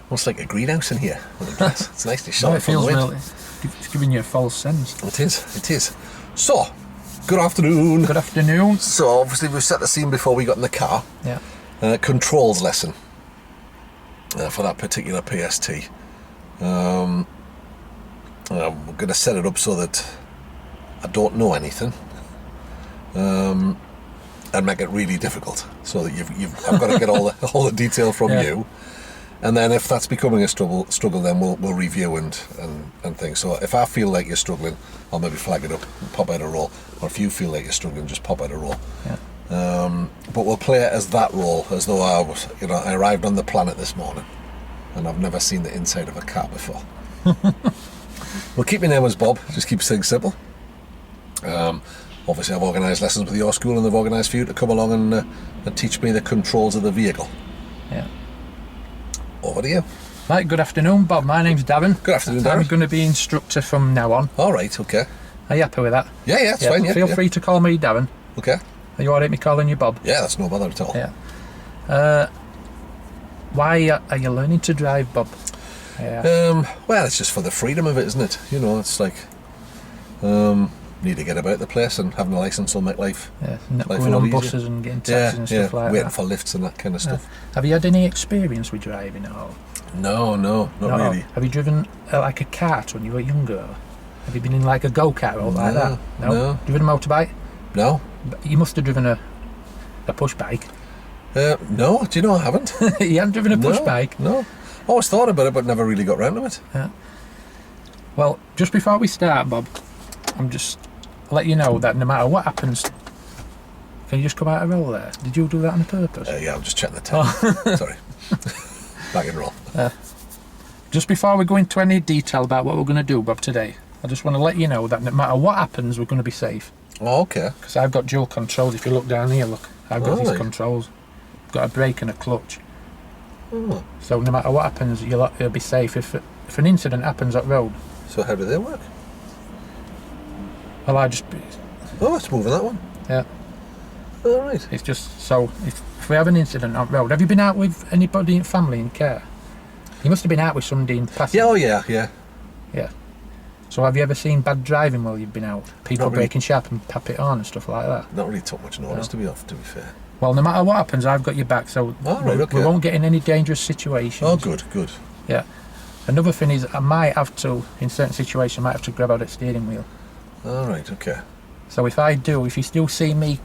Almost like a greenhouse in here with the grass. It's nicely shot. No, it feels really... It's giving you a false sense. It is. So, good afternoon. Good afternoon. So, obviously we've set the scene before we got in the car. Yeah. Controls lesson for that particular PST. We're going to set it up so that I don't know anything. And make it really difficult, so that I've got to get all the detail from you, and then if that's becoming a struggle, then we'll review and things. So if I feel like you're struggling, I'll maybe flag it up and pop out a roll, or if you feel like you're struggling, just pop out a roll. Yeah. But we'll play it as that role, as though I arrived on the planet this morning, and I've never seen the inside of a car before. We'll keep my name as Bob. Just keep things simple. Obviously, I've organised lessons with your school, and they've organised for you to come along and teach me the controls of the vehicle. Yeah. Over to you. Right, good afternoon, Bob. My name's Darren. Good afternoon, Darren. I'm going to be instructor from now on. All right, okay. Are you happy with that? Yeah, it's fine. Yeah, Feel free to call me Darren. Okay. Are you all right me calling you Bob? Yeah, that's no bother at all. Yeah. Why are you learning to drive, Bob? Well, it's just for the freedom of it, isn't it? It's like... need to get about the place, and having a licence will make life not life going a lot on easier. buses and getting taxis and stuff like waiting that. for lifts and that kind of stuff. Have you had any experience with driving at all? No, not really. Have you driven like a kart when you were younger? Have you been in like a go-kart or like that? No. Driven a motorbike? No. You must have driven a push bike. No, do you know I haven't? You haven't driven a push bike? No. I always thought about it, but never really got round to it. Yeah. Well, just before we start, Bob, I'm just let you know that no matter what happens, can you just come out of roll there? Did you do that on purpose? Yeah, I'm just checking the time. Sorry. Back in roll. Just before we go into any detail about what we're going to do, Bob, today, I just want to let you know that no matter what happens, we're going to be safe. Oh, okay. Because I've got dual controls. If you look down here, look, I've got these controls. I've got a brake and a clutch. Oh. So no matter what happens, you'll be safe. If an incident happens at road. So how do they work? Well, it's moving that one. Yeah. All right. It's just so if we have an incident on road. Have you been out with anybody in family in car? You must have been out with somebody in passing. Yeah. So have you ever seen bad driving while you've been out? People Not really. breaking sharp and pap it on and stuff like that? Not really took much notice, to be fair. Well, no matter what happens, I've got your back, so we won't get in any dangerous situations. Oh, good. Yeah. Another thing is, I might have to, in certain situations, I might have to grab out the steering wheel. All right, okay. So if you still see me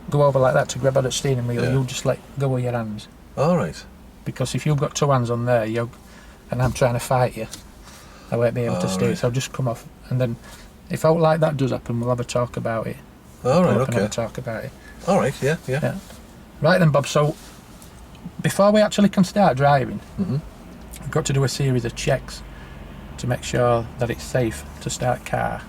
go over like that to grab out the steering wheel, you'll just let go with your hands. All right. Because if you've got two hands on there, and I'm trying to fight you, I won't be able to steer, so I'll just come off. And then, if out like that does happen, we'll have a talk about it. All right, okay. Have a talk about it. All right, yeah. Right then, Bob, so before we actually can start driving, we've got to do a series of checks to make sure that it's safe to start a car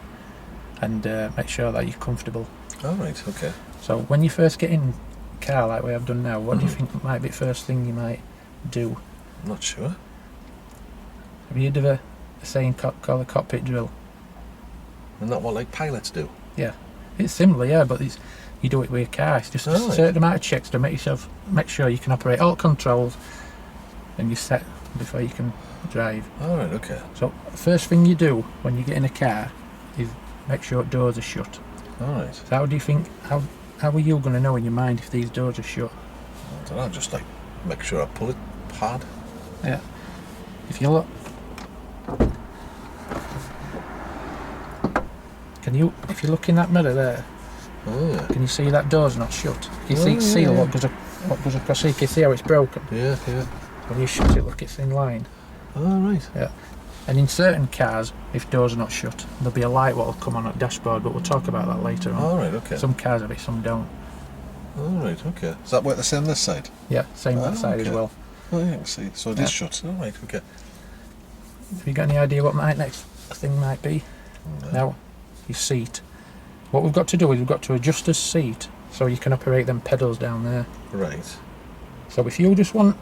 and make sure that you're comfortable. All right, okay. So when you first get in a car like we have done now, what do you think might be the first thing you might do? I'm not sure. Have you heard of a saying called a cockpit drill? Isn't that what like pilots do? Yeah, it's similar, but you do it with a car. It's just a certain amount of checks to make sure you can operate all controls and you're set before you can drive. All right, okay. So first thing you do when you get in a car is make sure doors are shut. All right. So how do you think, how are you going to know in your mind if these doors are shut? I don't know, just like make sure I pull it hard. Yeah. If you look, if you look in that mirror there, can you see that door's not shut? You see seal what goes across here, you can see how it's broken. Yeah. When you shut it, look, it's in line. All right. Yeah. And in certain cars, if doors are not shut, there'll be a light what will come on at the dashboard, but we'll talk about that later on. All right, okay. Some cars have it, some don't. All right, okay. Does that work the same this side? Yeah, same that side as well. Oh, yeah, I can see. So it is shut. All right, okay. Have you got any idea what my next thing might be? No. Now, your seat. What we've got to do is we've got to adjust the seat so you can operate them pedals down there. Right. So if you just want,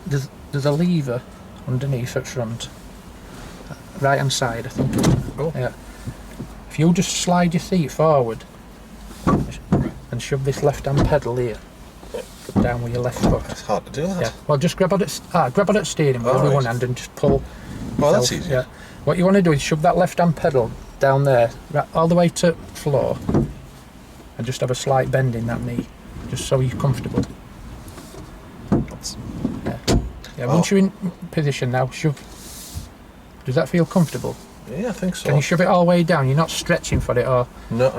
there's a lever underneath at front, right hand side I think. Oh. Yeah. If you just slide your seat forward and shove this left hand pedal here, down with your left foot. That's hard to do, that. Yeah. Well, just grab on at steering wheel with one hand and just pull. Oh, that's yourself. easy. Yeah. What you want to do is shove that left-hand pedal down there, right, all the way to floor, and just have a slight bend in that knee, just so you're comfortable. Yeah. Yeah. Once you're in position now, shove. Does that feel comfortable? Yeah, I think so. Can you shove it all the way down? You're not stretching for it or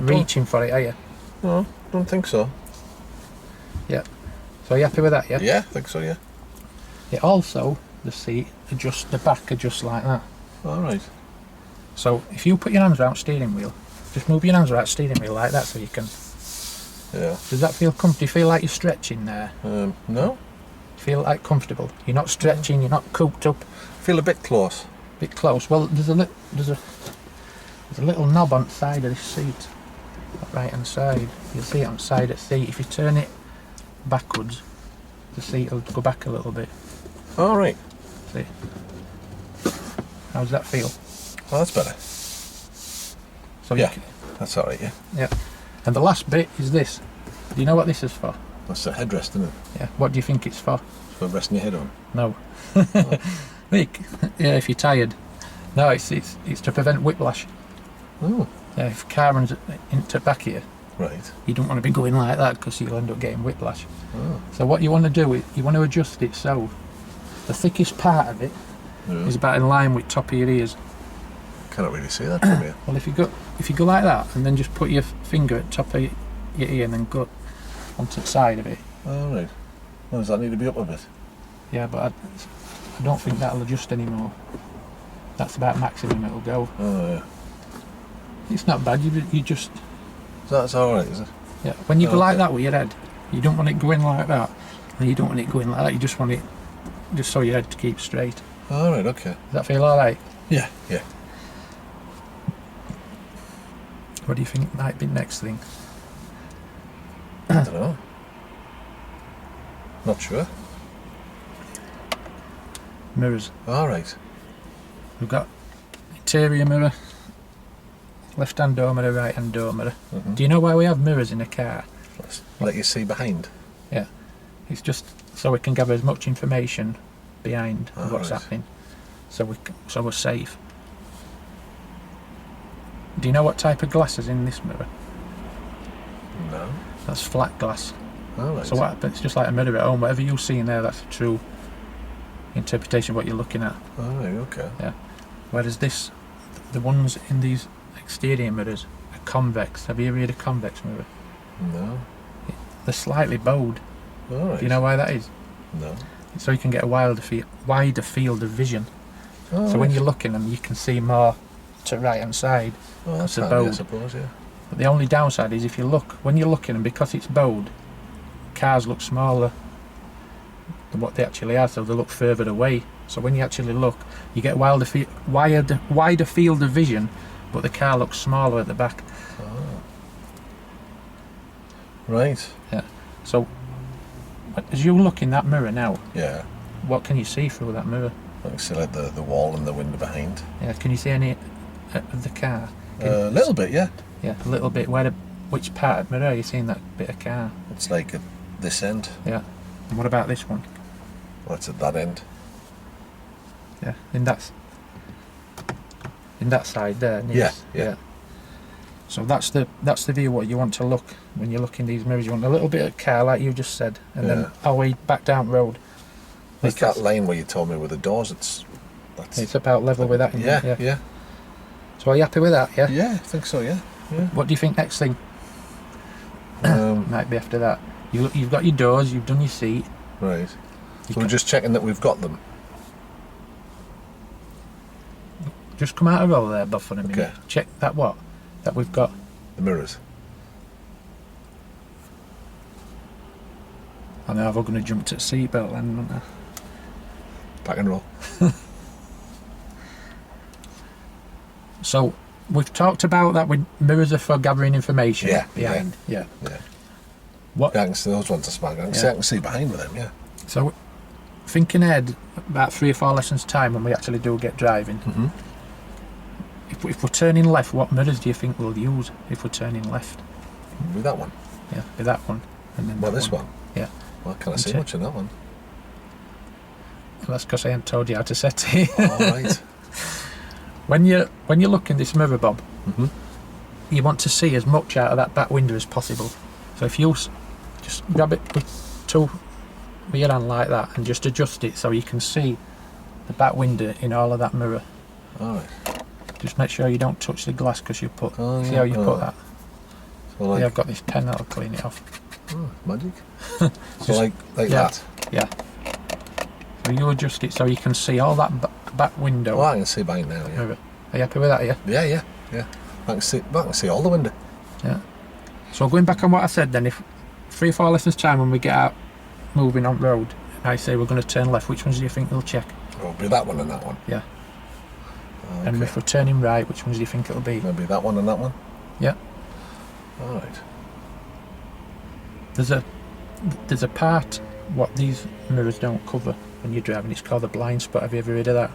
reaching for it, are you? No, I don't think so. Yeah. So are you happy with that, yeah? Yeah, I think so, yeah. Yeah, also, the seat adjusts, the back adjusts like that. Alright. So if you put your hands around steering wheel, just move your hands around steering wheel like that so you can... Yeah. Does that feel comfortable? Do you feel like you're stretching there? No. Feel like comfortable? You're not stretching, you're not cooped up? Feel a bit close. Bit close. Well, there's a little knob on the side of this seat. Right hand side. You'll see it on the side of the seat. If you turn it backwards, the seat will go back a little bit. Alright. See? How does that feel? Oh, that's better. So Yeah, that's alright, yeah. Yeah. And the last bit is this. Do you know what this is for? That's the headrest, isn't it? Yeah. What do you think it's for? It's for resting your head on. No. Think. Yeah, if you're tired. No, it's to prevent whiplash. Oh. Yeah, if a car runs into back here, Right. you don't want to be going like that because you'll end up getting whiplash. Oh. So what you want to do is you want to adjust it so the thickest part of it is about in line with top of your ears. Cannot really see that from here. Well, if you go like that and then just put your finger at top of your ear and then go onto the side of it. Alright. Well, does that need to be up a bit? Yeah, but I don't think that'll adjust anymore. That's about maximum it'll go. Oh, yeah. It's not bad. You just That's alright, is it? yeah. When you go like Okay. that with your head, you don't want it going like that, and you don't want it going like that. You just want it just so your head to keep straight. Alright, okay. Does that feel all right? Yeah, yeah. What do you think might be the next thing? I don't know. Not sure. Mirrors. Alright. We've got interior mirror, left-hand door mirror, right-hand door mirror. Mm-hmm. Do you know why we have mirrors in a car? Let's let you see behind. Yeah, it's just so we can gather as much information behind what's right. happening, so we're safe. Do you know what type of glass is in this mirror? No. That's flat glass. Alright. So what happens? It's just like a mirror at home. Whatever you see in there, that's a true interpretation of what you're looking at. Alright, okay. Whereas the ones in these exterior mirrors are convex. Have you ever heard of convex mirror? No. They're slightly bowed. Alright. Do you know why that is? No. So you can get a wider field of vision. Oh, So when right. you're looking and you can see more to right hand side. Oh, that's it's a handy, I bowed. suppose, yeah. But the only downside is when you're looking, and because it's bowed, cars look smaller than what they actually are, so they look further away. So when you actually look, you get wider field of vision, but the car looks smaller at the back. Oh. Right. So as you look in that mirror now, Yeah. what can you see through that mirror? I can see like the wall and the window behind. Yeah, can you see any of the car? A little bit, yeah. Yeah, a little bit. Which part of the mirror are you seeing that bit of car? It's like at this end. Yeah. And what about this one? Well, it's at that end. Yeah, in that side there. Yeah. So that's the view what you want to look when you look in these mirrors. You want a little bit of car, like you just said, and then all the way back down the road. Like that line where you told me with the doors, it's about level with that. yeah. So are you happy with that? Yeah. Yeah, I think so, yeah. What do you think next thing might be after that? You've got your doors. You've done your seat. Right. So we're just checking that we've got them. Just come out of roll there, Bob, for a minute. Okay. Check that that we've got. The mirrors. I know I'm going to jump to the seatbelt then, aren't I? Back and roll. So we've talked about that with mirrors are for gathering information behind. Yeah. What? Yeah, I can see those ones are smart. I can see behind with them, yeah. So thinking ahead about 3 or 4 lessons time when we actually do get driving. Mm-hmm. If we're turning left, what mirrors do you think we'll use if we're turning left? With that one. Yeah, with that one. And then Well, that this one. Yeah. Well, I can't see much in that one. Well, that's because I haven't told you how to set it. All right. When you look in this mirror, Bob, Mm-hmm. you want to see as much out of that back window as possible. So if you just grab it with your hand like that and just adjust it so you can see the back window in all of that mirror. All right. Just make sure you don't touch the glass because you put. Oh, see yeah. how you put that? So like, Yeah, I've got this pen that'll clean it off. oh, magic. So Just- like yeah. that. Yeah. So you adjust it so you can see all that back window. Oh, I can see behind now. Yeah. mirror. Are you happy with that? Yeah. Yeah. I can see all the window. Yeah. So going back on what I said then, if 3 or 4 lessons time when we get out moving on road, and I say we're going to turn left, which ones do you think we'll check? It'll be that one and that one. Yeah. Okay. And if we're turning right, which ones do you think it'll be? Maybe that one and that one. Yeah. All right. There's a part what these mirrors don't cover when you're driving. It's called the blind spot. Have you ever heard of that?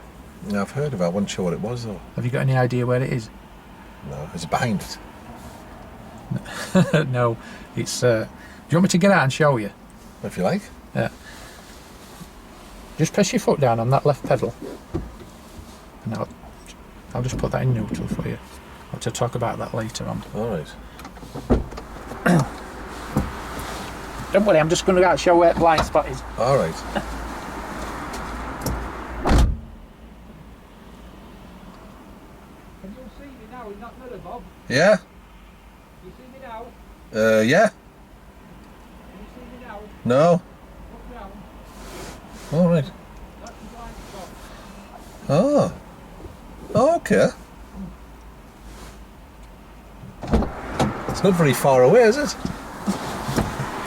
Yeah, I've heard of it. I wasn't sure what it was though. Have you got any idea where it is? No, is it behind it? No. It's. Do you want me to get out and show you? If you like. Yeah. Just press your foot down on that left pedal, and I'll just put that in neutral for you. I'll have to talk about that later on. All right. Don't worry, I'm just going to go out and show where the blind spot is. All right. Can you see me now in that mirror, Bob? Yeah. You see me now? Yeah. Can you see me now? No. Look round. All right. That's the blind spot. Oh. Okay. It's not very far away, is it?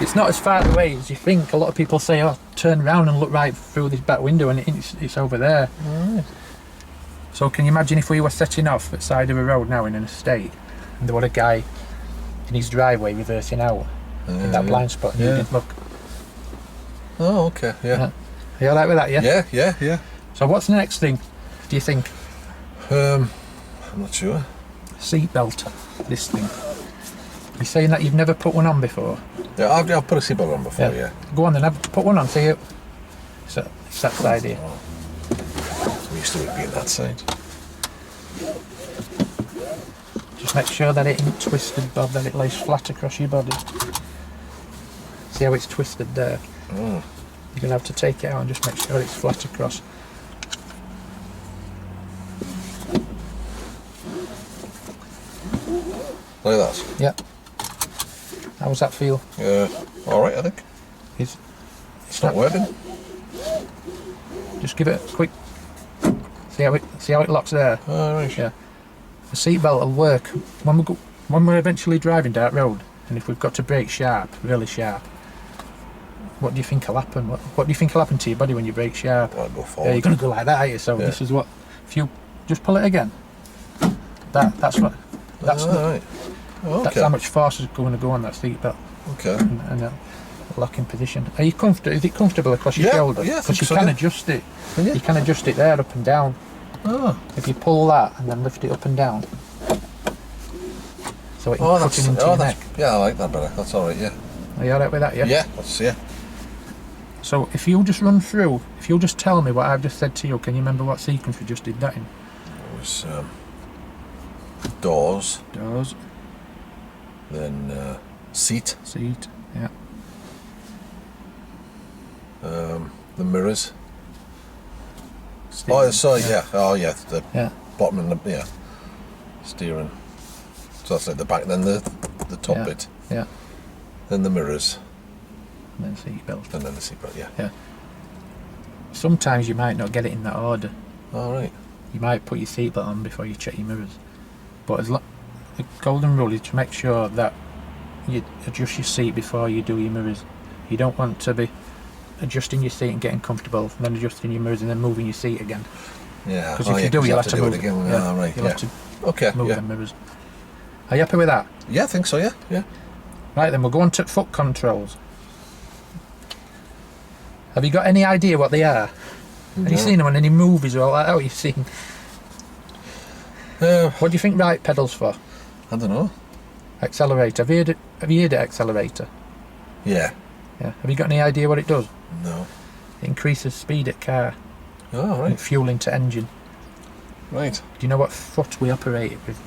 It's not as far away as you think. A lot of people say, oh, turn around and look right through this back window, and it's over there. All right. So can you imagine if we were setting off at the side of a road now in an estate, and there was a guy in his driveway reversing out in that blind spot, and you didn't look? Oh, okay. Yeah. Are you alright with that, yeah? Yeah. So what's the next thing, do you think? I'm not sure. Seatbelt, this thing. You're saying that you've never put one on before? Yeah, I've put a seatbelt on before. Yeah. Go on then, put one on, see it. So it's that side here. I'm used to it being that side. Just make sure that it ain't twisted, Bob, that it lays flat across your body. See how it's twisted there? Oh. You're going to have to take it out and just make sure it's flat across. Like that. Yeah. How does that feel? All right, I think. It's Not working. Just give it a quick. See how it locks there. All right. Yeah. The seatbelt will work when we're eventually driving down that road, and if we've got to brake sharp, really sharp. What do you think will happen? What do you think will happen to your body when you brake sharp? I'll go forward. Yeah, you're going to go like that, aren't you? So Yeah. this is what. If you just pull it again. That's what. That's all right. Okay. That's how much force is going to go on that seatbelt Okay. and that locking position. Are you comfortable? Is it comfortable across your Yeah, shoulder? yeah, I Because think you so, can yeah. adjust it. Can you? You can adjust it there up and down. Oh. If you pull that and then lift it up and down, so it can cut it into your neck. Yeah, I like that better. That's all right. Yeah. Are you alright with that? Yeah. Yeah. That's yeah. So if you just run through, if you'll just tell me what I've just said to you, can you remember what sequence we just did that in? It was doors, Doors, then seat, seat, yeah. the mirrors. Steering, Oh, sorry. Yeah. Oh, yeah. The Yeah. bottom and the steering. So that's like the back. Then the top Yeah. bit. Yeah. Then the mirrors, And then seatbelt. and then the seatbelt. Yeah. Sometimes you might not get it in that order. All right. You might put your seatbelt on before you check your mirrors. But the golden rule is to make sure that you adjust your seat before you do your mirrors. You don't want to be adjusting your seat and getting comfortable, and then adjusting your mirrors and then moving your seat again. Yeah. Because if you do, you'll have to do move it again. Yeah, All right. you'll Yeah. have to Okay. move Yeah. the mirrors. Are you happy with that? Yeah, I think so. Yeah. Yeah. Right then, we'll go on to foot controls. Have you got any idea what they are? Have you seen them in any movies or like that? What you've seen? What do you think right pedal's for? I don't know. Accelerator. Have you heard of accelerator? Yeah. Yeah. Have you got any idea what it does? No. It increases speed at car Oh, and right. fuel into engine. Right. Do you know what foot we operate it with?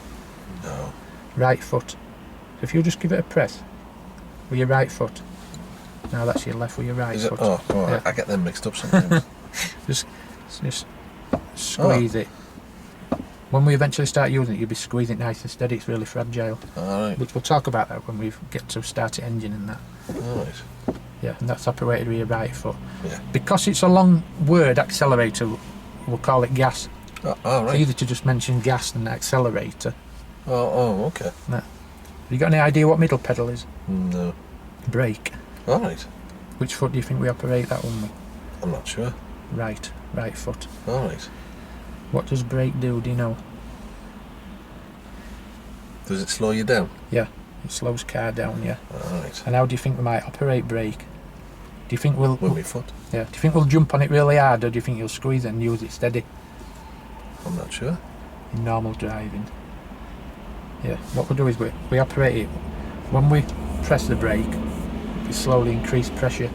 No. Right foot. So if you just give it a press with your right foot. Now that's your left with your right Is it? foot. Oh, Yeah. I get them mixed up sometimes. Just squeeze it. When we eventually start using it, you'll be squeezing it nice and steady. It's really fragile. All right. Which we'll talk about that when we get to start the engine and that. All right. Yeah, and that's operated with your right foot. Yeah. Because it's a long word, accelerator, we'll call it gas. All It's right. easier to just mention gas than accelerator. Oh, okay. Have you got any idea what middle pedal is? No. Brake. All right. Which foot do you think we operate that one with? I'm not sure. Right foot. All right. What does brake do you know? Does it slow you down? Yeah, it slows car down, yeah. All right. And how do you think we might operate brake? Do you think we'll With my foot? do you think we'll jump on it really hard, or do you think you'll squeeze it and use it steady I'm not sure. in normal driving? Yeah, what we'll do is we operate it when we press the brake, we slowly increase pressure.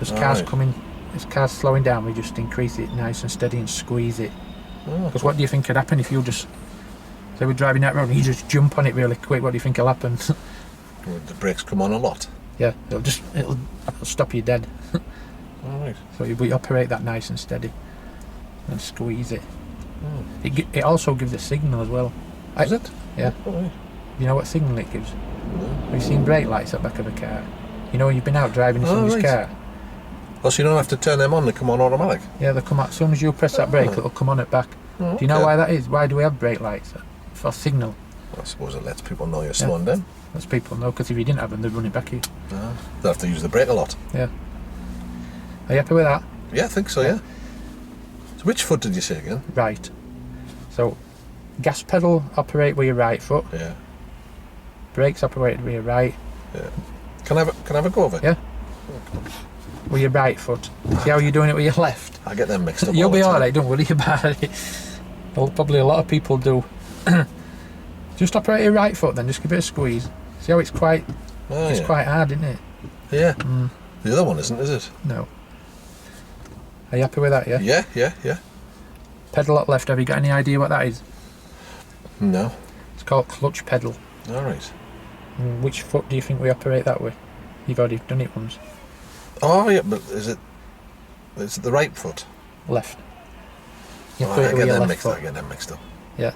As cars Alright. as cars slowing down, we just increase it nice and steady and squeeze it. Oh, Because what do you think could happen if you just say we're driving that road and you just jump on it really quick? What do you think will happen? would the brakes come on a lot? Yeah, it'll stop you dead. All right. So we operate that nice and steady and squeeze it. Oh. It also gives a signal as well. Is it? Yeah. All right. You know what signal it gives? No. Have you seen brake lights at the back of a car? You know when you've been out driving in somebody's right. car? Oh, so you don't have to turn them on, they come on automatic? Yeah, they come out. As soon as you press that brake, Oh. it'll come on at back. Oh, Do you know okay. why that is? Why do we have brake lights? For signal. I suppose it lets people know you're slowing down. As people know, because if you didn't have them, they'd run it back at you. Ah. They have to use the brake a lot. Yeah. Are you happy with that? Yeah, I think so, yeah. So which foot did you say again? Right. So, gas pedal operate with your right foot. Yeah. Brakes operate with your right. Yeah. Can I have a go of it? Yeah. With your right foot. See how you're doing it with your left? I get them mixed up. You'll all the be time. alright, don't worry about it. Well, probably a lot of people do. Just operate your right foot then, just give it a squeeze. See how it's quite Oh, it's yeah. quite hard, isn't it? Yeah. The other one isn't, is it? No. Are you happy with that, yeah? Yeah. Pedal at left, have you got any idea what that is? No. It's called clutch pedal. All right. Which foot do you think we operate that with? You've already done it once. Oh, yeah, but is it the right foot? Left. You Oh, put I it with get your them left mixed foot. up. I get them mixed up. Yeah.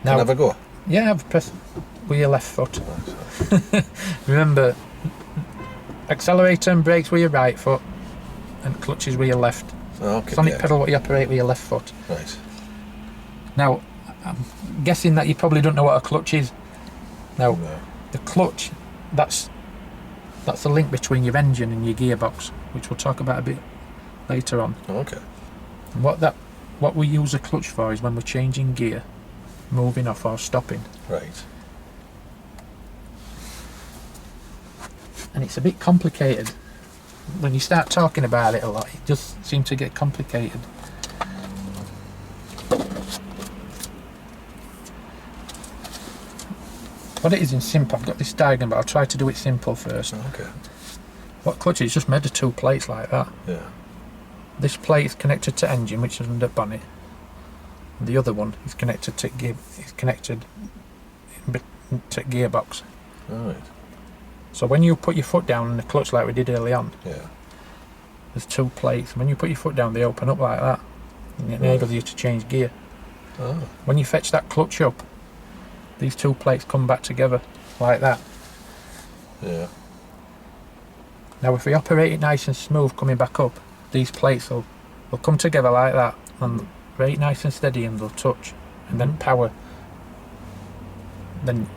Can I have a go? Yeah, have press with your left foot. Right. Remember, accelerator and brakes with your right foot, and clutches with your left. Oh, okay. Sonic yeah. pedal, what you operate with your left foot. Right. Now, I'm guessing that you probably don't know what a clutch is. Now, No. the clutch, that's the link between your engine and your gearbox, which we'll talk about a bit later on. Okay. And what we use a clutch for is when we're changing gear, moving off or stopping. Right. And it's a bit complicated. When you start talking about it a lot, it just seems to get complicated. What it is in simple, I've got this diagram, but I'll try to do it simple first. Okay. What clutch is just made of two plates like that. Yeah. This plate is connected to engine, which is under bonnet. And the other one is connected to to gearbox. All right. So when you put your foot down in the clutch like we did early on, Yeah. there's two plates. When you put your foot down, they open up like that, and it enables you to change gear. Oh. When you fetch that clutch up, these two plates come back together like that. Yeah. Now if we operate it nice and smooth coming back up, these plates will come together like that and very nice and steady, and they'll touch, and then power. Then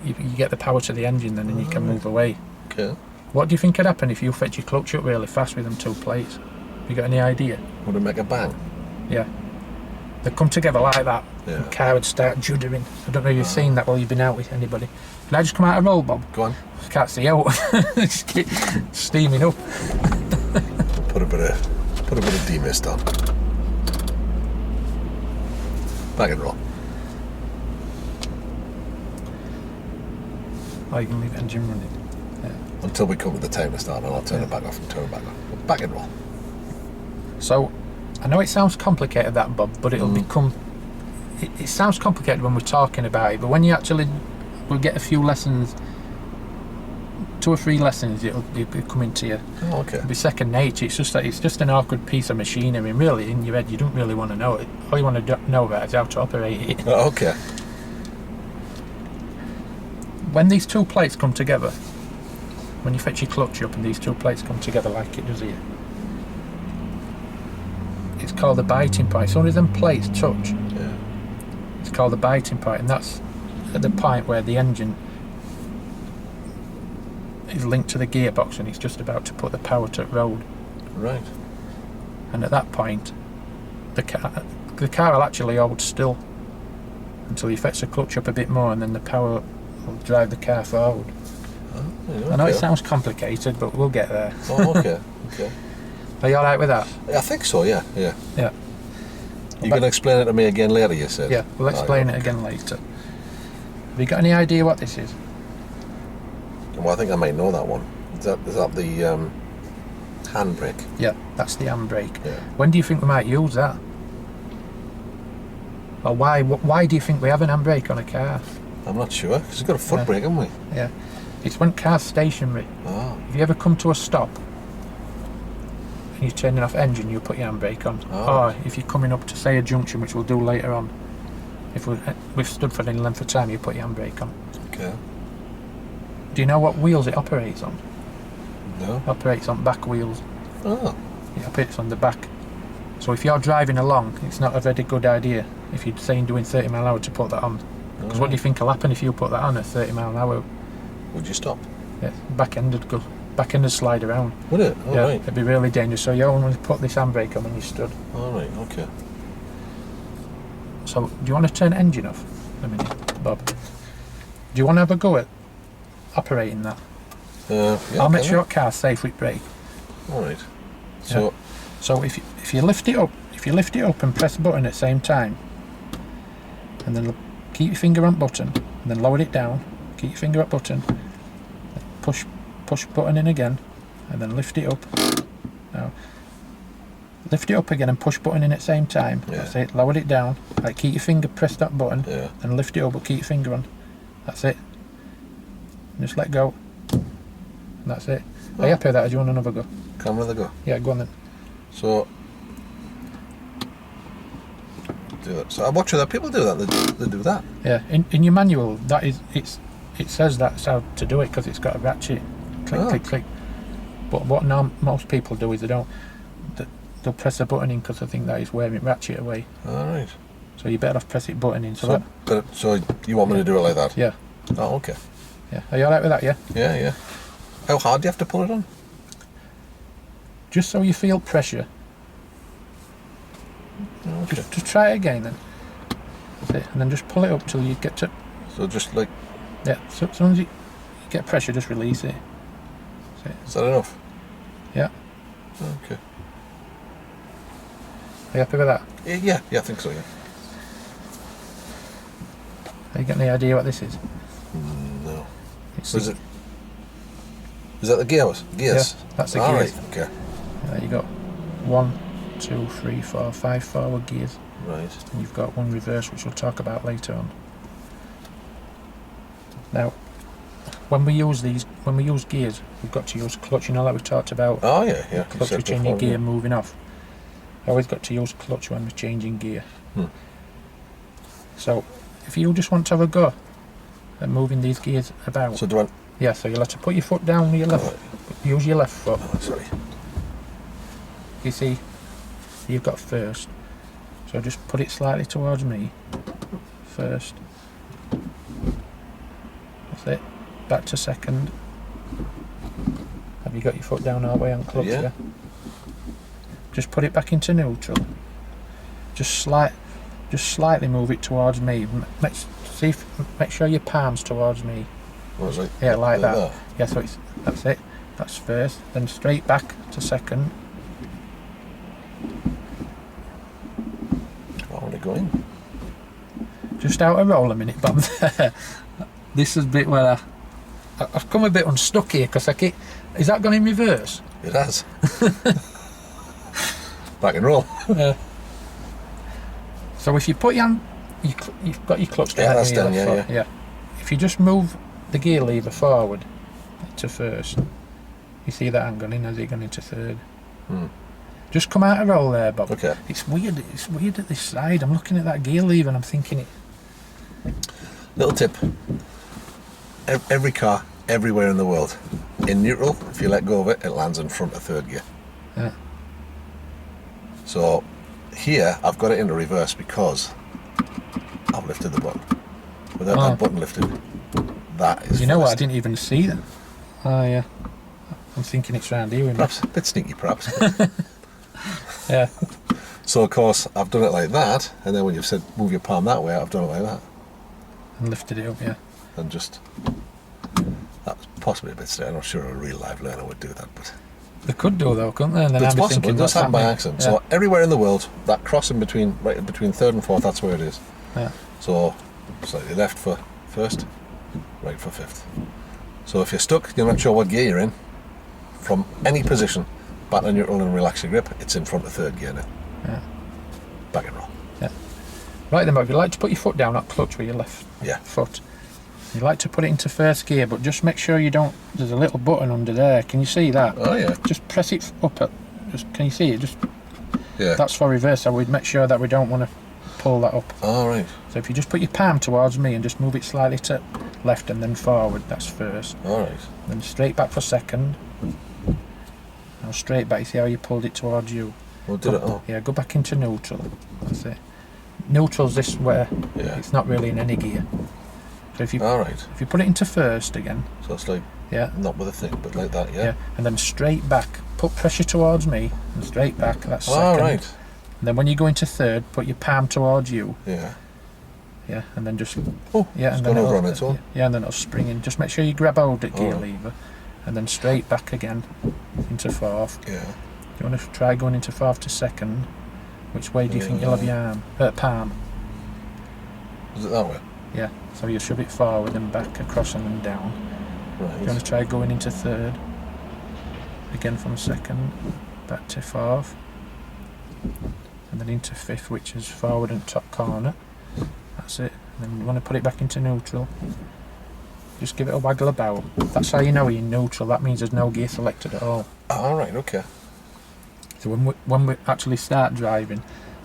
you get the power to the engine then, and you can move away. Okay. What do you think could happen if you fetch your clutch up really fast with them two plates? Have you got any idea? Would it make a bang? Yeah. They come together like that. Yeah. The car would start juddering. I don't know if you've seen that while you've been out with anybody. Can I just come out of roll, Bob? Go on. I can't see out. Just keep steaming up. Put a bit of demist on. Back and roll. Oh, you can leave the engine running. Yeah. until we come to the time to start, and I'll turn it back off and turn it back on. Back and roll. So, I know it sounds complicated, that, Bob, but it'll become... It sounds complicated when we're talking about it, but when you actually will get a few lessons, 2 or 3 lessons, it'll come into you. Oh, okay. It'll be second nature. It's just an awkward piece of machinery. Really, in your head, you don't really want to know it. All you want to know about is how to operate it. Oh, okay. When these 2 plates come together, when you fetch your clutch up and these 2 plates come together like it does here, it's called the biting point. As soon as them plates touch, Yeah. it's called the biting point, and that's at the point where the engine is linked to the gearbox and it's just about to put the power to the road. Right. And at that point, the car will actually hold still until you fetch the clutch up a bit more, and then the power will drive the car forward. Oh, yeah, I know it okay. sounds complicated, but we'll get there. Oh, okay. Okay. Are you alright with that? I think so. Yeah. Yeah. Yeah. You're going to explain it to me again later, you said? Yeah, we'll explain Oh, it again later. Have you got any idea what this is? Well, I think I might know that one. Is that the handbrake? Yeah, that's the handbrake. Yeah. When do you think we might use that? Or why do you think we have an handbrake on a car? I'm not sure, because we've got a foot Yeah. brake, haven't we? Yeah. It's when car's stationary. Oh. If you ever come to a stop and you're turning off engine, you put your handbrake on. Oh. Or if you're coming up to, say, a junction, which we'll do later on, if we've stood for any length of time, you put your handbrake on. Okay. Do you know what wheels it operates on? No. It operates on back wheels. Oh. It operates on the back. So if you're driving along, it's not a very good idea if you're saying doing 30 mile an hour to put that on. Because what do you think will happen if you put that on at 30 mile an hour? Would you stop? Yeah, back end would slide around. Would it? Oh, Yeah, right. it'd be really dangerous. So you only put this handbrake on when you stood. All right. Okay. So do you want to turn the engine off a minute, Bob? Do you want to have a go at operating that? Yeah, I'll make can sure your car's safe with brake. I? All right. So, So if you lift it up and press the button at the same time, and then keep your finger on button, and then lower it down, keep your finger up button, push button in again, and then lift it up. Now lift it up again and push button in at the same time. Yeah. That's it. Lower it down. Like, keep your finger, press that button, yeah. and lift it up, but keep your finger on. That's it. Just let go. And that's it. Are you happy with that, or do you want another go? Come with a go. Yeah, go on then. So, do that. So I watch other people do that. They do that. Yeah, in your manual, it says that's how to do it because it's got a ratchet. Click, click, click. But what most people do is they'll press the button in because they think that is wearing ratchet away. All right. So you better off press it button in. So So you want me to do it like that? yeah, Oh, okay. yeah. Are you alright with that? Yeah. Yeah, yeah. How hard do you have to pull it on? Just so you feel pressure. Oh, okay. Just try it again then. That's it. And then just pull it up till you get to. So just like, Yeah. So as soon as you get pressure, just release it. That's it. is that enough? Yeah. Okay. Are you happy with that? Yeah, I think so. Yeah. Have you got any idea what this is? No. It's Is that the gears? Gears. Yeah, that's the All gears. right. Okay. There you go. 1, 2, 3, 4, 5 forward gears. Right. And you've got one reverse, which we'll talk about later on. Now, when we use gears, we've got to use clutch. You know, like we talked about. Oh yeah, yeah. Clutch You with said changing before, gear, moving off. Always got to use clutch when we're changing gear. Hmm. So, if you just want to have a go at moving these gears about, So do I? yeah. So you'll have to put your foot down with your left. Use your left foot. Oh, sorry. You see, you've got first. So just put it slightly towards me. First. That's it. Back to second. Have you got your foot down all the way on clutch? Yeah. Just put it back into neutral. Just slightly move it towards me. Make sure your palm's towards me. What was it? Yeah, like that. There. Yeah, so that's it. That's first. Then straight back to second. I want to go in. Just out of roll a minute, Bob. This is the bit where I've come a bit unstuck here because I keep. Is that gone in reverse? It has. Back and roll. So if you put your hand, you've got your clutch down. Yeah, that's done. Yeah. If you just move the gear lever forward to first, you see that hand gone in as it gone into third. Just come out of roll there, Bob. Okay. It's weird at this side. I'm looking at that gear lever and I'm thinking it. Little tip. Every car, everywhere in the world, in neutral, if you let go of it, it lands in front of third gear. Yeah. So here, I've got it into reverse because I've lifted the button. Without that button lifted, that is. You know what? I first. didn't even see that. Oh yeah. I'm thinking it's round here. Perhaps a bit sneaky, perhaps. Yeah. So of course I've done it like that, and then when you've said move your palm that way, I've done it like that, And lifted it up. Yeah. and just that's possibly a bit straight. I'm not sure a real live learner would do that, but They could do though, couldn't they? And then it's I'd be possible. thinking, It does what's happen by happening? accident. Yeah. So everywhere in the world, that crossing between between third and fourth, that's where it is. Yeah. So slightly left for first, right for fifth. So if you're stuck, you're not sure what gear you're in, from any position, back to neutral and relax your grip, it's in front of third gear now. Yeah. Back and roll. Right then, Bob, you like to put your foot down, not clutch with your left Yeah. foot. You like to put it into first gear, but just make sure you don't. There's a little button under there. Can you see that? Oh yeah. Just press it up. Can you see it? Just Yeah. that's for reverse. So we'd make sure that we don't want to pull that up. All right. So if you just put your palm towards me and just move it slightly to left and then forward, that's first. All right. Then straight back for second. Now straight back. You see how you pulled it towards you? Well, did it? Oh. Yeah, go back into neutral. That's it. Neutral's this where Yeah. it's not really in any gear. So if you All right. put it into first again, So it's like yeah, not with a thing, but like that. Yeah. and then straight back. Put pressure towards me and straight back. That's second. All right. And then when you go into third, put your palm towards you. Yeah. Yeah, and then just Oh. yeah, It's and gone then over it'll- on its own. Yeah, and then it'll spring in. Just make sure you grab hold at gear Oh. lever, and then straight back again into fourth. Yeah. You want to try going into fourth to second. Which way do you think you'll have your palm? Is it that way? Yeah, so you shove it forward and back, across and then down. You want Right. to try going into third. Again from second, back to fourth. And then into fifth, which is forward and top corner. That's it. And then you want to put it back into neutral. Just give it a waggle about. That's how you know you're in neutral. That means there's no gear selected at all. All right. Okay. So when we actually start driving,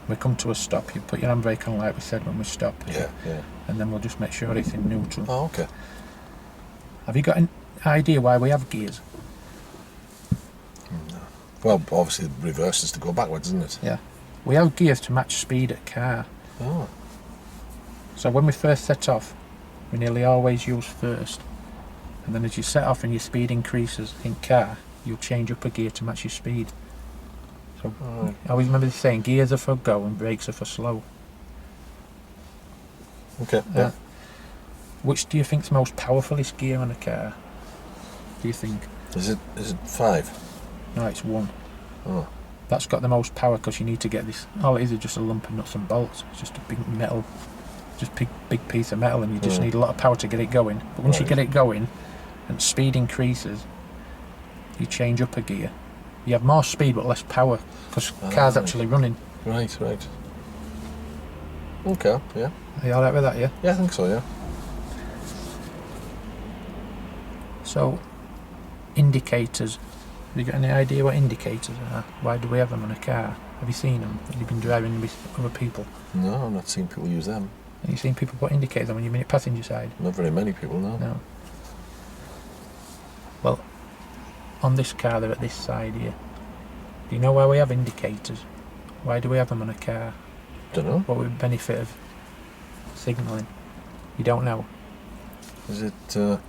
we come to a stop, you put your handbrake on like we said when we stop. Yeah. Yeah. And then we'll just make sure it's in neutral. Oh, okay. Have you got an idea why we have gears? Well, obviously reverse is to go backwards, isn't it? Yeah. We have gears to match speed at car. Oh. So when we first set off, we nearly always use first. And then as you set off and your speed increases in car, you'll change up a gear to match your speed. So Alright. I always remember saying gears are for go and brakes are for slow. Okay. Yeah. Which do you think's most powerfulest gear on a car? Do you think? Is it 5? No, it's 1. Oh. That's got the most power because you need to get this. All it is just a lump of nuts and bolts. It's just a big metal, just big piece of metal, and you just need a lot of power to get it going. But once you Right. get it going, and speed increases, you change up a gear. You have more speed but less power because car's actually running. Right. Right. Okay. Yeah. Are you alright with that? Yeah. Yeah, I think so. Yeah. So, indicators. Have you got any idea what indicators are? Why do we have them on a car? Have you seen them? Have you been driving with other people? No, I've not seen people use them. Have you seen people put indicators on when you've been at passenger side? Not very many people, no. No. Well, on this car they're at this side here. Do you know why we have indicators? Why do we have them on a car? Don't know. What would the benefit of signalling? You don't know? Is it? Well,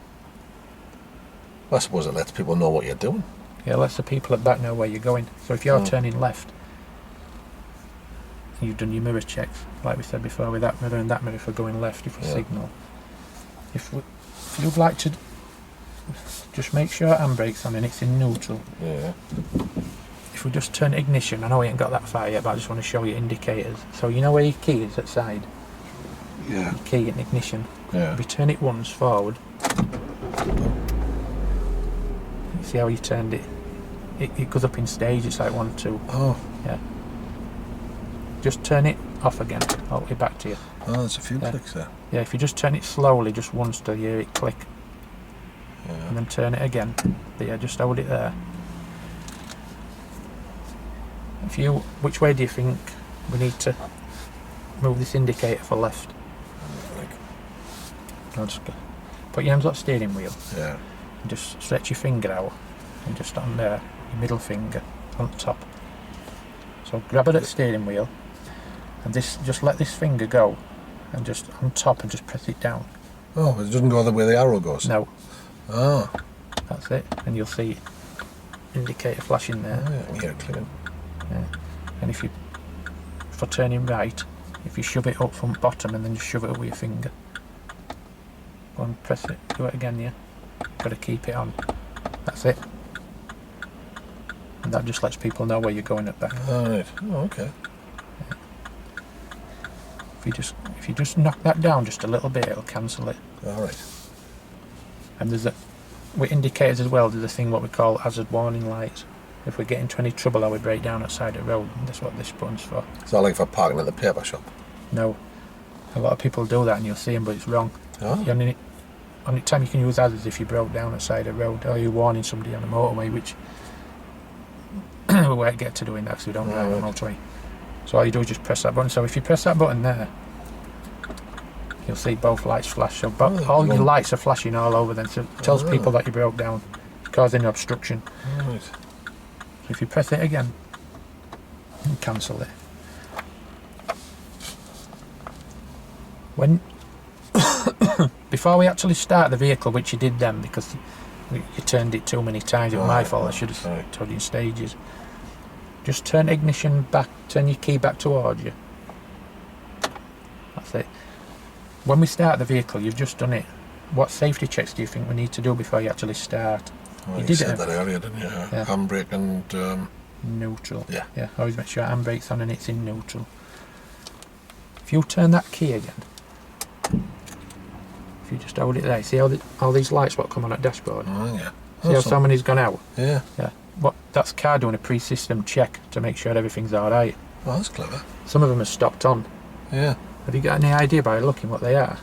I suppose it lets people know what you're doing. Yeah, lets the people at back know where you're going. So if you're Oh. turning left, and you've done your mirror checks, like we said before, with that mirror and that mirror for going left, if we signal. If you'd like to just make sure handbrake's on and it's in neutral. Yeah. If we just turn ignition, I know we ain't got that far yet, but I just want to show you indicators. So you know where your key is at side? Yeah. Key and ignition. Yeah. If you turn it once forward, See how you turned it? It goes up in stage. It's like 1, 2. Oh. Yeah. Just turn it off again. I'll be back to you. Oh, there's a few clicks there. Yeah, if you just turn it slowly, just once till you hear it click. Yeah. And then turn it again. But yeah, just hold it there. Which way do you think we need to move this indicator for left? I'll just put your hands on the steering wheel. Yeah. And just stretch your finger out. And just on there, your middle finger on top. So grab it at the steering wheel. And just let this finger go. And just on top and just press it down. Oh, it doesn't go the way the arrow goes? No. Oh. That's it. And you'll see indicator flashing there. Oh, yeah, I can hear it clicking. Yeah. And for turning right, if you shove it up from bottom and then just shove it up with your finger. Go and press it. Do it again, yeah. Got to keep it on. That's it. And that just lets people know where you're going at back. Alright. Oh, okay. Yeah. If you just knock that down just a little bit, it'll cancel it. Alright. And with indicators as well, there's a thing what we call hazard warning lights. If we get into any trouble or we break down outside the road, that's what this button's for. Is that like for parking at the paper shop? No. A lot of people do that and you'll see them, but it's wrong. Oh. The only time you can use hazards if you broke down outside a road or you're warning somebody on a motorway, which we won't get to doing that because we don't drive on a motorway. So all you do is just press that button. So if you press that button there, you'll see both lights flash. So all your lights are flashing all over then. So it tells people that you broke down, causing obstruction. Right. So if you press it again, you cancel it. When before we actually start the vehicle, which you did then because you turned it too many times, it was my fault, I should have told you in stages. Just turn ignition back, turn your key back towards you. That's it. When we start the vehicle, you've just done it. What safety checks do you think we need to do before you actually start? Well, you said that earlier, didn't you? Yeah. Handbrake and... neutral. Yeah. Yeah, always make sure handbrake's on and it's in neutral. If you turn that key again, if you just hold it there, see all these lights what come on at dashboard? Oh, yeah. See how so many's gone out? Yeah. Yeah. That's car doing a pre-system check to make sure everything's alright. Oh, that's clever. Some of them are stopped on. Yeah. Have you got any idea by looking what they are?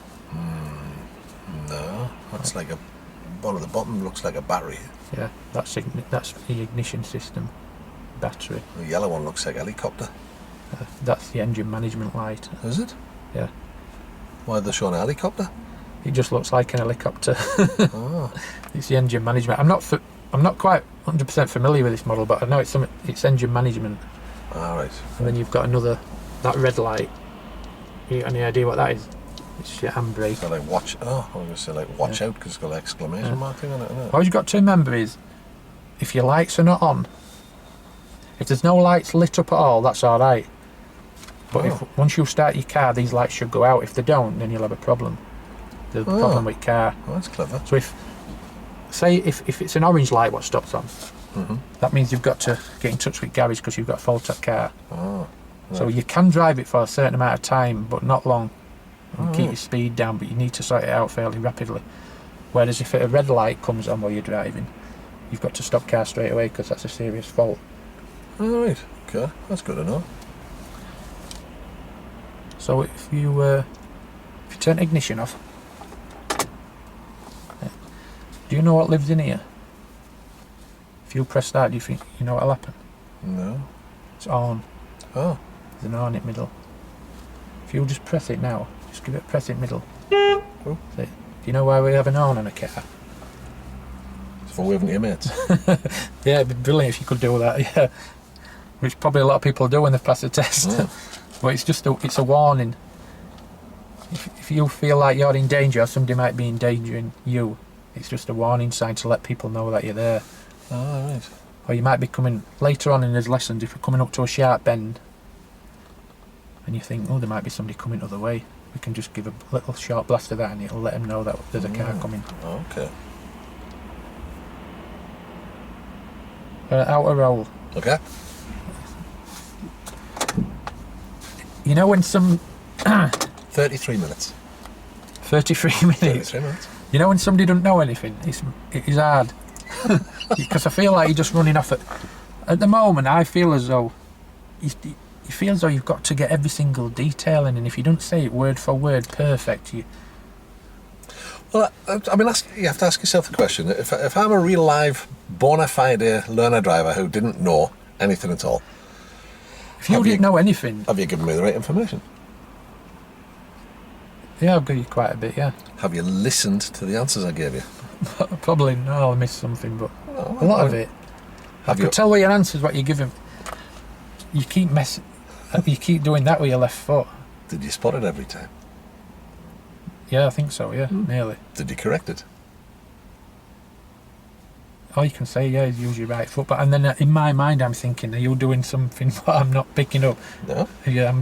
No. That's like one of the bottom looks like a battery. Yeah, that's the ignition system battery. The yellow one looks like a helicopter. That's the engine management light. Is it? Yeah. Why are they showing a helicopter? It just looks like an helicopter. Oh. It's the engine management. I'm not quite 100% familiar with this model, but I know it's engine management. Alright. And then you've got that red light. You got any idea what that is? It's your handbrake. It's got like watch. Oh, I was going to say like watch out because it's got an exclamation mark thing on it, isn't it? All you've got to remember is, if your lights are not on, if there's no lights lit up at all, that's alright. But once you start your car, these lights should go out. If they don't, then you'll have a problem. There's a problem with your car. Oh, that's clever. So if it's an orange light what stops on, that means you've got to get in touch with garage because you've got a fault at car. Oh. Right. So you can drive it for a certain amount of time, but not long. And keep your speed down, but you need to sort it out fairly rapidly. Whereas if a red light comes on while you're driving, you've got to stop car straight away because that's a serious fault. Alright, okay, that's good to know. So if you turn ignition off, do you know what lives in here? If you press that, do you think you know what'll happen? No. It's on. Oh. There's an on it middle. If you just press it now, just give it press it middle. Oh. Do you know why we have an on a car? It's for waving to your mates. Yeah, it'd be brilliant if you could do that, yeah. Which probably a lot of people do when they pass the test. Yeah. But it's a warning. If you feel like you're in danger or somebody might be endangering you, it's just a warning sign to let people know that you're there. Oh, right. Or you might be coming later on in his lessons, if you're coming up to a sharp bend and you think, oh, there might be somebody coming the other way, we can just give a little short blast of that and it'll let them know that there's a car coming. Okay. Outer roll. Okay. You know when some 33 minutes. 33 minutes. 33 minutes. You know when somebody doesn't know anything, it is hard. Because I feel like you're just running off at the moment. I feel as though you feel as though you've got to get every single detail in, and if you don't say it word for word perfect, Well, I mean, you have to ask yourself the question: if I'm a real live bona fide learner driver who didn't know anything at all, if you didn't know anything, have you given me the right information? Yeah, I've got you quite a bit. Yeah. Have you listened to the answers I gave you? Probably no, I missed something, but a lot of it. I could tell with your answers what you're giving. You keep you keep doing that with your left foot. Did you spot it every time? Yeah, I think so. Yeah, nearly. Did you correct it? All you can say, yeah, is use your right foot. But and then in my mind, I'm thinking, are you doing something that I'm not picking up? No. Yeah,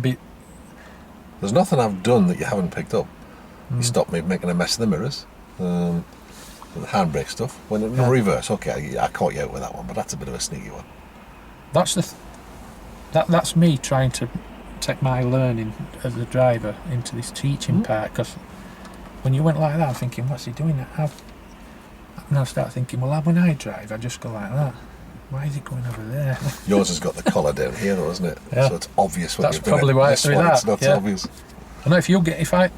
There's nothing I've done that you haven't picked up. You stopped me making a mess of the mirrors. The handbrake stuff. When in reverse, okay, I caught you out with that one, but that's a bit of a sneaky one. That's that's me trying to take my learning as a driver into this teaching part, because when you went like that, I'm thinking, what's he doing? And I start thinking, well, when I drive, I just go like that. Why is it going over there? Yours has got the collar down here, though, isn't it? Yeah. So it's obvious when That's you're doing probably it. why This it's one, that. it's not Yeah. obvious. I know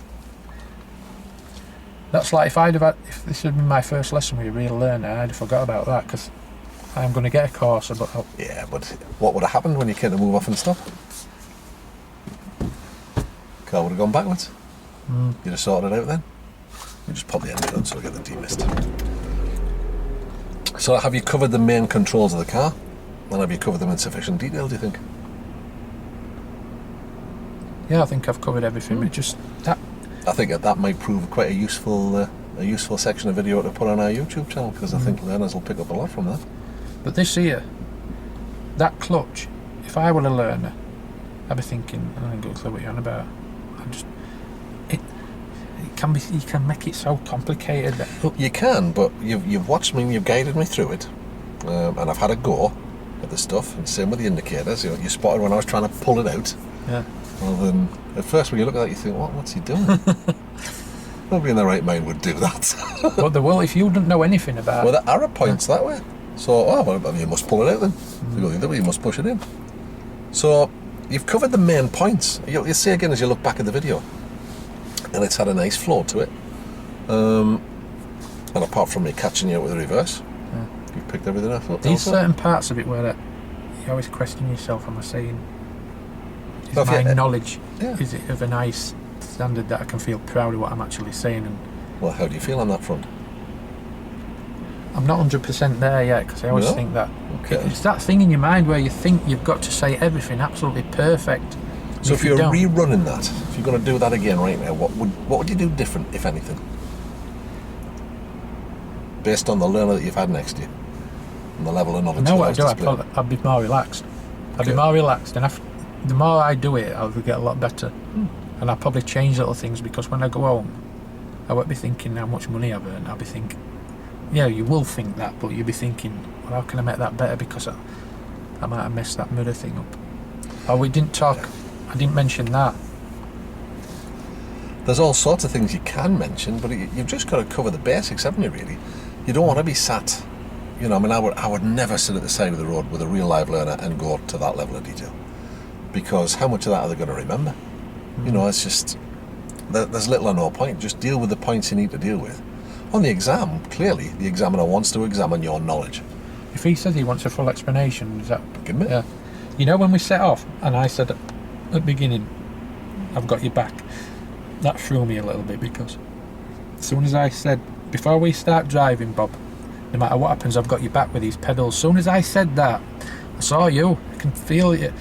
that's like if this had been my first lesson with a real learner, I'd have forgot about that, because I'm going to get a course about. Yeah, but what would have happened when you came to move off and stop? Car would have gone backwards. You'd have sorted it out then. You just pop the engine on so we get the demist. So have you covered the main controls of the car? And have you covered them in sufficient detail, do you think? Yeah, I think I've covered everything. But just that. I think that might prove quite a useful section of video to put on our YouTube channel, because I think learners will pick up a lot from that. But this here, that clutch, if I were a learner, I'd be thinking, I ain't got a clue what you're on about. You can make it so complicated. You can, but you've watched me, you've guided me through it, and I've had a go at the stuff, and same with the indicators. You spotted when I was trying to pull it out. Yeah. Rather than, at first when you look at that, you think, what's he doing? Nobody in their right mind would do that. But the will, if you don't know anything about. Well, the arrow points that way. So, well, you must pull it out then. You go the other way, you must push it in. So, you've covered the main points. You'll see again as you look back at the video. And it's had a nice flow to it. And apart from me catching you out with the reverse, you've picked everything up. These certain parts of it where you always question yourself, am I saying, is my knowledge, is it of a nice standard that I can feel proud of what I'm actually saying? And well, how do you feel on that front? I'm not 100% there yet, because I always think that it's that thing in your mind where you think you've got to say everything absolutely perfect. So if you're rerunning that, if you're going to do that again right now, what would you do different, if anything? Based on the learner that you've had next to you and the level of knowledge. No, what I do, I'd be more relaxed. I'd be more relaxed, and the more I do it, I'll get a lot better. And I'll probably change little things, because when I go home, I won't be thinking how much money I've earned. I'll be thinking, yeah, you will think that, but you'll be thinking, well, how can I make that better, because I might have messed that mirror thing up. Oh, we didn't talk, I didn't mention that. There's all sorts of things you can mention, but you've just got to cover the basics, haven't you, really? You don't want to be sat, I mean, I would never sit at the side of the road with a real live learner and go to that level of detail. Because how much of that are they going to remember? It's just, there's little or no point. Just deal with the points you need to deal with. On the exam, clearly, the examiner wants to examine your knowledge. If he says he wants a full explanation, is that... Give me. Yeah. When we set off, and I said at the beginning, I've got your back, that threw me a little bit, because as soon as I said, before we start driving, Bob, no matter what happens, I've got your back with these pedals. As soon as I said that, I saw you. I can feel you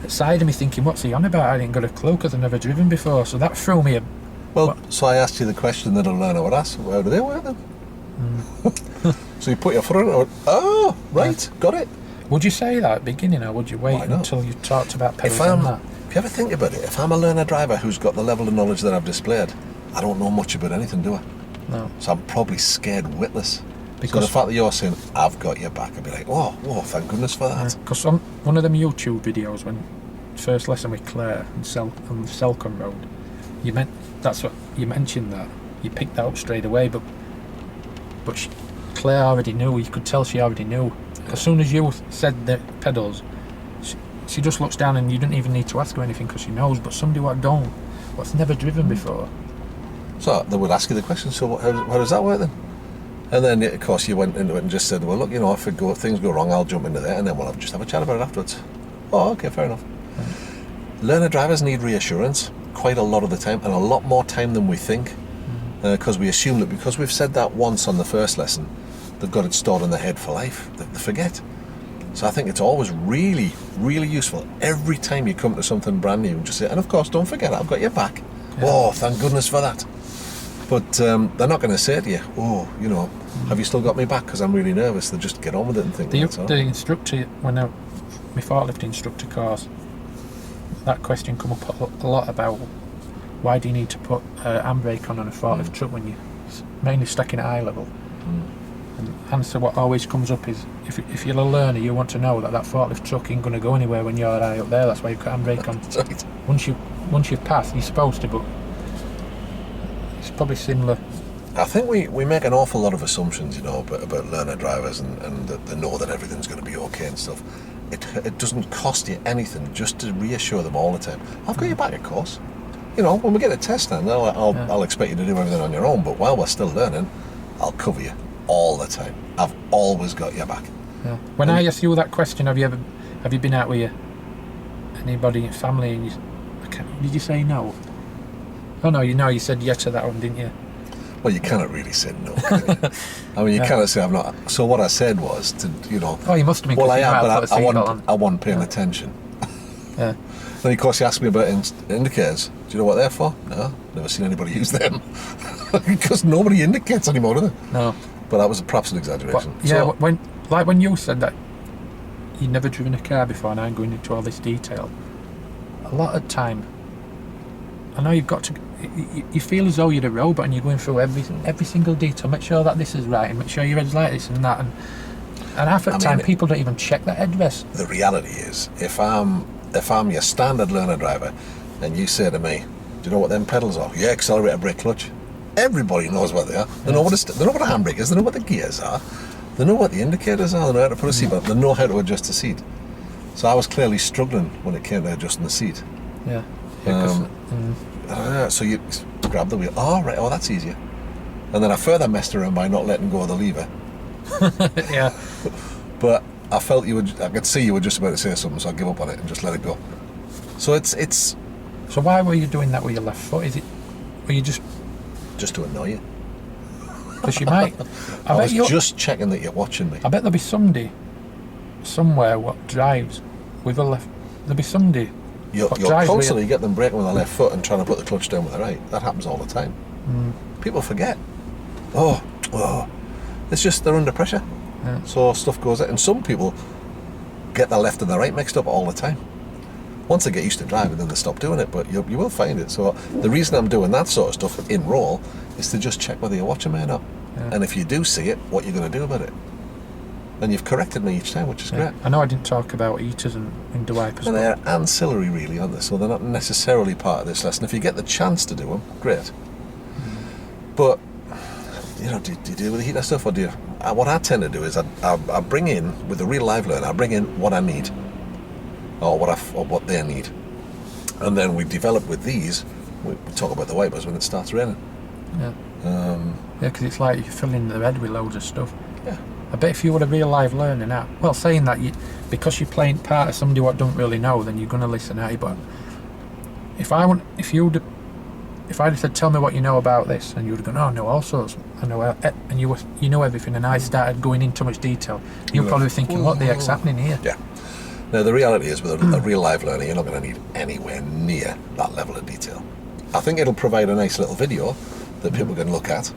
side of me thinking, what's he on about? I didn't got a clue, because I've never driven before, so that threw me so I asked you the question that a learner would ask, how do they work then? So you put your foot in and went, right, got it. Would you say that at the beginning, or would you wait until you talked about pedals and that? If you ever think about it, if I'm a learner driver who's got the level of knowledge that I've displayed, I don't know much about anything, do I? No. So I'm probably scared witless. Because so the fact that you're saying, I've got your back, I'd be like, oh, thank goodness for that. Because on one of them YouTube videos, when first lesson with Claire on the Selcombe Road, you mentioned that. You picked that up straight away, but Claire already knew. You could tell she already knew. As soon as you said the pedals, she just looks down and you didn't even need to ask her anything because she knows. But somebody what's never driven before. So they would ask you the question, so how does that work then? And then, of course, you went into it and just said, well, look, you know, if things go wrong, I'll jump into there, and then we'll just have a chat about it afterwards. Oh, okay, fair enough. Learner drivers need reassurance quite a lot of the time, and a lot more time than we think, because we assume that because we've said that once on the first lesson, they've got it stored in their head for life. They forget. So I think it's always really, really useful every time you come to something brand new, just say, and of course, don't forget, I've got your back. Yeah. Oh, thank goodness for that. But they're not going to say to you, oh, you know, have you still got me back because I'm really nervous? They just get on with it and think the instructor, when my forklift instructor course, that question come up a lot about why do you need to put handbrake on a forklift truck when you're mainly stacking at eye level. And the answer what always comes up is if you're a learner, you want to know that forklift truck ain't going to go anywhere when you're high up there. That's why you've got handbrake on. That's right. Once you've passed, you're supposed to, but it's probably similar. I think we make an awful lot of assumptions, you know, about learner drivers and that they know that everything's going to be okay and stuff. It doesn't cost you anything just to reassure them all the time. I've got your back, of course. You know, when we get a test then, I'll expect you to do everything on your own, but while we're still learning, I'll cover you all the time. I've always got your back. Yeah. When I asked you that question, have you been out with anybody in family and did you say no? Oh no, you said yes to that one, didn't you? Well, you cannot really say no, can you? I mean, you cannot say I'm not. So what I said was to, you know. Oh, you must have been. Well, I am, but I wasn't paying attention. Yeah. Then of course you asked me about indicators. Do you know what they're for? No, never seen anybody use them. Because nobody indicates anymore, do they? No. But that was perhaps an exaggeration. But, yeah, when you said that you'd never driven a car before, and I'm going into all this detail. A lot of time, I know you've got to. You feel as though you're a robot and you're going through every single detail. Make sure that this is right, and make sure your head's like this and that. And half the time, people don't even check that headrest. The reality is, if I'm your standard learner driver, and you say to me, "Do you know what them pedals are?" Yeah, accelerator, brake, clutch. Everybody knows what they are. They know what they know what a handbrake is. They know what the gears are. They know what the indicators are. They know how to put a seat belt. They know how to adjust the seat. So I was clearly struggling when it came to adjusting the seat. Yeah. So you grab the wheel. Oh, right. Oh, that's easier. And then I further messed around by not letting go of the lever. Yeah. But I felt I could see you were just about to say something, so I give up on it and just let it go. So it's. So why were you doing that with your left foot? Were you just to annoy you? Because you might. I was just checking that you're watching me. I bet there'll be somebody somewhere what drives with a left. There'll be somebody. You're constantly get them braking with their left foot and trying to put the clutch down with the right. That happens all the time. People forget. Oh, it's just they're under pressure. Yeah. So stuff goes out. And some people get the left and the right mixed up all the time. Once they get used to driving, then they stop doing it, but you will find it. So the reason I'm doing that sort of stuff in roll is to just check whether you're watching me or not. Yeah. And if you do see it, what you're going to do about it. And you've corrected me each time, which is great. I know I didn't talk about heaters and window wipers. Well, they're ancillary, really, aren't they? So they're not necessarily part of this lesson. If you get the chance to do them, great. But, you know, do you deal with the heater stuff, or do you? What I tend to do is I bring in, with a real live learner, I bring in what I need, or what they need. And then we develop with these, we talk about the wipers when it starts raining. Yeah. Because it's like you're filling their head with loads of stuff. Yeah. I bet if you were a real live learner now, well, saying that because you're playing part of somebody what don't really know, then you're going to listen at you. But if I'd said, tell me what you know about this, and you'd have gone, oh, I know all sorts, I know, and you know everything, and I started going into much detail, you're probably thinking, what the heck's happening here? Yeah. Now, the reality is, with a real live learner, you're not going to need anywhere near that level of detail. I think it'll provide a nice little video that people can look at,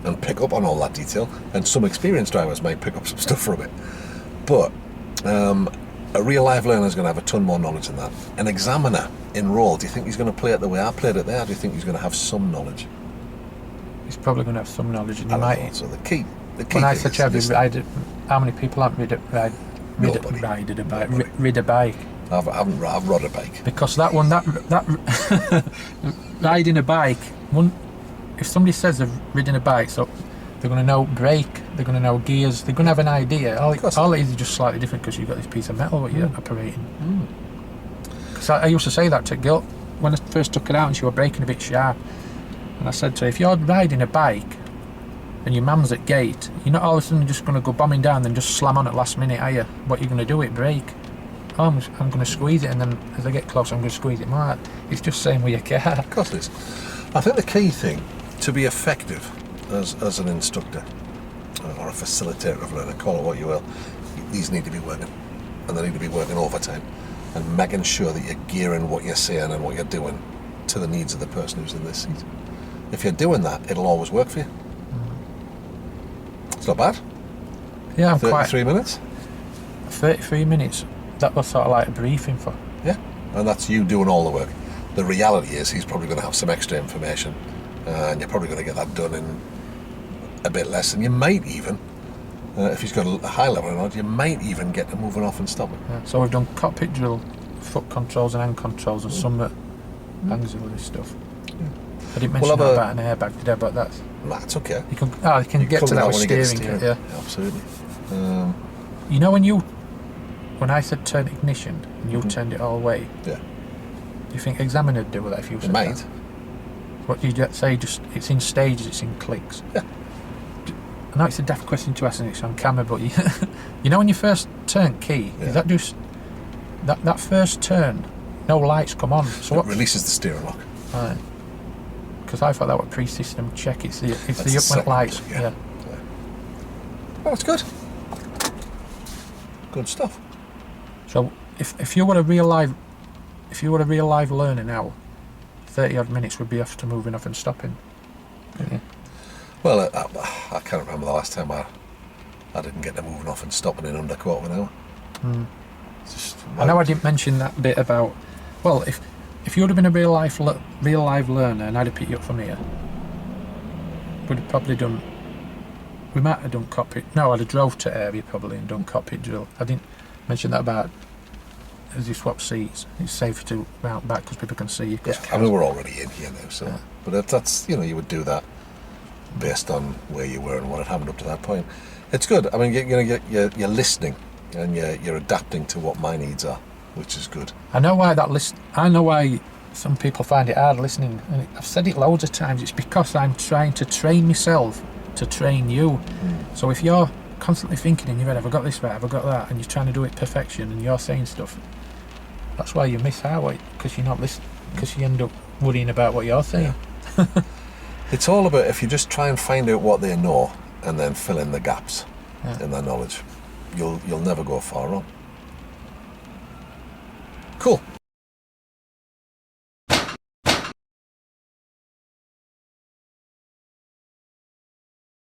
and pick up on all that detail, and some experienced drivers might pick up some stuff from it. But a real live learner is going to have a ton more knowledge than that. An examiner in roll, do you think he's going to play it the way I played it there, or do you think he's going to have some knowledge? He's probably going to have some knowledge, and he might. So the key when I said how many people haven't rid a bike? I've rode a bike. Because that riding a bike, if somebody says they've ridden a bike, so They're going to know brake, they're going to know gears, they're going to have an idea. All course. it is just slightly different because you've got this piece of metal that you're operating. Because I used to say that to Gil when I first took it out and she was braking a bit sharp. And I said to her, if you're riding a bike and your mum's at gate, you're not all of a sudden just going to go bombing down and just slam on at last minute, are you? What you're going to do, it brake. Oh, I'm going to squeeze it, and then as I get closer, I'm going to squeeze it more. It's just the same with your car. Of course it is. I think the key thing to be effective as an instructor or a facilitator of learning, call it what you will, these need to be working, and they need to be working overtime, and making sure that you're gearing what you're saying and what you're doing to the needs of the person who's in this seat. If you're doing that, it'll always work for you. It's not bad. Yeah, I'm 33 minutes. 33 minutes. That was sort of like a briefing for. Yeah, and that's you doing all the work. The reality is he's probably going to have some extra information, and you're probably going to get that done in a bit less. And you might even, if he's got a high level or not, you might even get to moving off and stopping. Yeah. So we've done cockpit drill, foot controls and hand controls, and some auxiliary stuff. Yeah. I didn't mention about an airbag, did I? But that's... That's okay. You can get to that with steering. Yeah, absolutely. You know when I said turn ignition and you turned it all away. Yeah. Do you think examiner would do with that if you said might. That? What do you say? Just it's in stages, it's in clicks. Yeah. I know it's a daft question to ask and it's on camera, but you know when you first turn key, is that just that first turn? No lights come on. So it releases the steering lock. Right. Because I thought that was pre-system check. It's the up when lights. Yeah. Oh, that's good. Good stuff. So if you were a real live learner now, 30 odd minutes would be after moving off and stopping. Yeah. Well, I can't remember the last time I didn't get to moving off and stopping in under quarter of an hour. I know I didn't mention that bit about. Well, if you would have been a real live learner and I'd have picked you up from here, we'd have probably done. We might have done cockpit. No, I'd have drove to area probably and done cockpit drill. I didn't mention that about as you swap seats. It's safer to mount back because people can see you. Yeah, I mean we're already in here now, so. Yeah. But that's you would do that based on where you were and what had happened up to that point. It's good. I mean you're listening and you're adapting to what my needs are, which is good. I know why some people find it hard listening, and I've said it loads of times. It's because I'm trying to train myself to train you. So if you're constantly thinking in your head, have I got this right, have I got that, and you're trying to do it perfection and you're saying stuff, that's why you miss out, because you're not listening, because you end up worrying about what you're saying. Yeah. It's all about if you just try and find out what they know and then fill in the gaps in their knowledge, you'll never go far wrong. Cool.